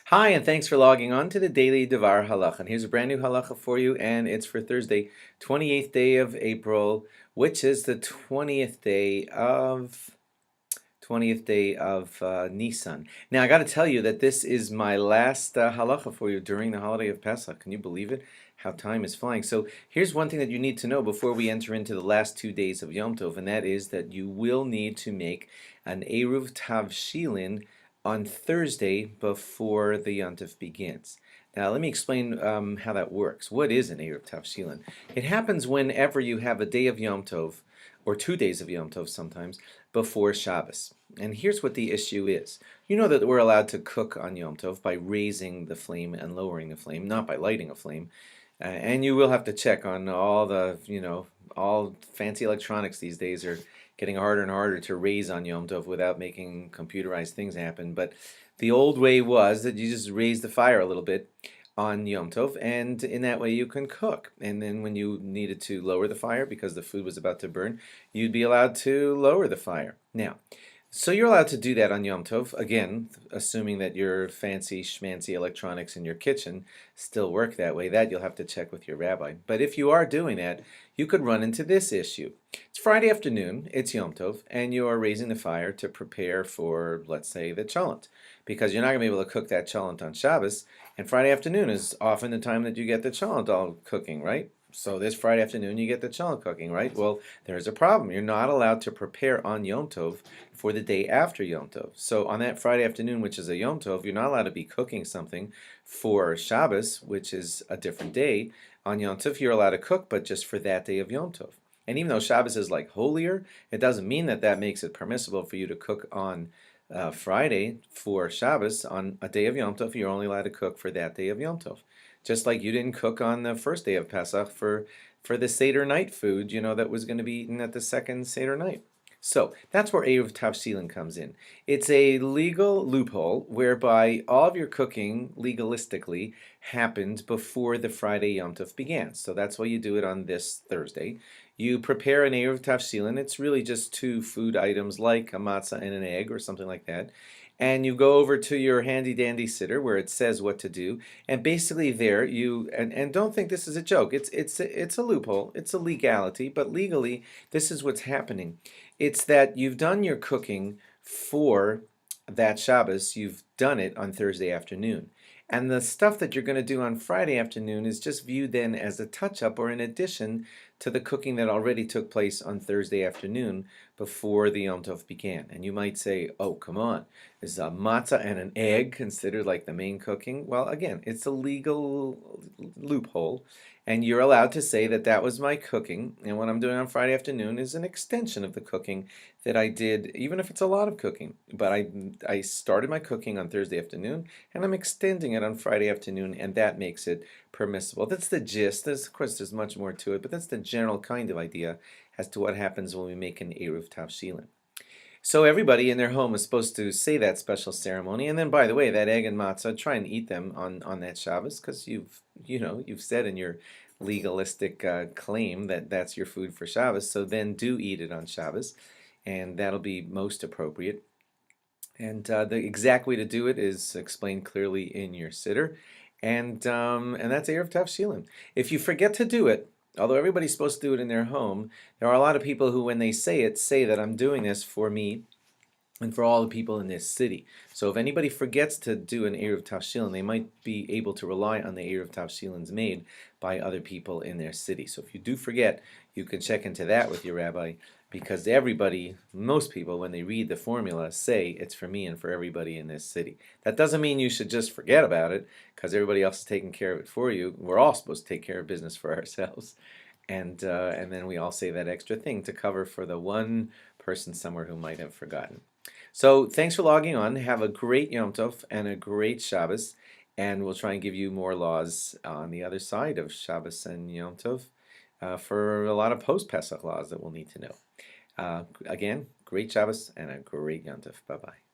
Hi, and thanks for logging on to the Daily DVAR Halacha. And here's a brand new halacha for you, and it's for Thursday, 28th day of April, which is the 20th day of Nissan. Now, I got to tell you that this is my last halacha for you during the holiday of Pesach. Can you believe it? How time is flying. So here's one thing that you need to know before we enter into the last 2 days of Yom Tov, and that is that you will need to make an Eruv Tavshilin on Thursday before the Yom Tov begins. Now, let me explain how that works. What is an Eruv Tavshilin? It happens whenever you have a day of Yom Tov, or 2 days of Yom Tov sometimes, before Shabbos. And here's what the issue is. You know that we're allowed to cook on Yom Tov by raising the flame and lowering the flame, not by lighting a flame. And you will have to check on all the, all fancy electronics these days are getting harder and harder to raise on Yom Tov without making computerized things happen. But the old way was that you just raise the fire a little bit on Yom Tov, and in that way you can cook. And then when you needed to lower the fire because the food was about to burn, you'd be allowed to lower the fire. Now, so you're allowed to do that on Yom Tov, again, assuming that your fancy schmancy electronics in your kitchen still work that way. That you'll have to check with your rabbi. But if you are doing that, you could run into this issue. It's Friday afternoon, it's Yom Tov, and you are raising the fire to prepare for, let's say, the cholent, because you're not going to be able to cook that cholent on Shabbos, and Friday afternoon is often the time that you get the cholent all cooking, right? So this Friday afternoon you get the cholent cooking, right? Well, there's a problem. You're not allowed to prepare on Yom Tov for the day after Yom Tov. So on that Friday afternoon, which is a Yom Tov, you're not allowed to be cooking something for Shabbos, which is a different day. On Yom Tov, you're allowed to cook, but just for that day of Yom Tov. And even though Shabbos is like holier, it doesn't mean that that makes it permissible for you to cook on Friday for Shabbos. On a day of Yom Tov, you're only allowed to cook for that day of Yom Tov. Just like you didn't cook on the first day of Pesach for the Seder night food, that was going to be eaten at the second Seder night. So that's where Eruv Tavshilin comes in. It's a legal loophole whereby all of your cooking legalistically happened before the Friday Yom Tov began. So that's why you do it on this Thursday. You prepare an Eruv Tavshilin. It's really just two food items like a matzah and an egg or something like that. And you go over to your handy dandy sitter where it says what to do, and basically there you and don't think this is a joke. It's a loophole, it's a legality, but legally this is what's happening. It's that you've done your cooking for that Shabbos, you've done it on Thursday afternoon. And the stuff that you're going to do on Friday afternoon is just viewed then as a touch-up or in addition to the cooking that already took place on Thursday afternoon before the Yom Tov began. And you might say, oh, come on, is a matzah and an egg considered like the main cooking? Well, again, it's a legal loophole, and you're allowed to say that that was my cooking, and what I'm doing on Friday afternoon is an extension of the cooking that I did, even if it's a lot of cooking. But I started my cooking on Thursday afternoon, and I'm extending it on Friday afternoon, and that makes it permissible. That's the gist. Of course, there's much more to it, but that's the general kind of idea as to what happens when we make an Eruv Tavshilin. So everybody in their home is supposed to say that special ceremony, and then by the way, that egg and matzah, try and eat them on that Shabbos, because you've said in your legalistic claim that that's your food for Shabbos. So then do eat it on Shabbos, and that'll be most appropriate. And the exact way to do it is explained clearly in your siddur, and that's Eruv Tavshilin. If you forget to do it, although everybody's supposed to do it in their home, there are a lot of people who, when they say it, say that I'm doing this for me and for all the people in this city. So if anybody forgets to do an Eruv Tavshilin, they might be able to rely on the Eruv Tavshilins made by other people in their city. So if you do forget, you can check into that with your rabbi, because everybody, most people, when they read the formula, say it's for me and for everybody in this city. That doesn't mean you should just forget about it, because everybody else is taking care of it for you. We're all supposed to take care of business for ourselves. And then we all say that extra thing to cover for the one person somewhere who might have forgotten. So thanks for logging on. Have a great Yom Tov and a great Shabbos. And we'll try and give you more laws on the other side of Shabbos and Yom Tov for a lot of post-Pesach laws that we'll need to know. Again, great Shabbos and a great Yom Tov. Bye-bye.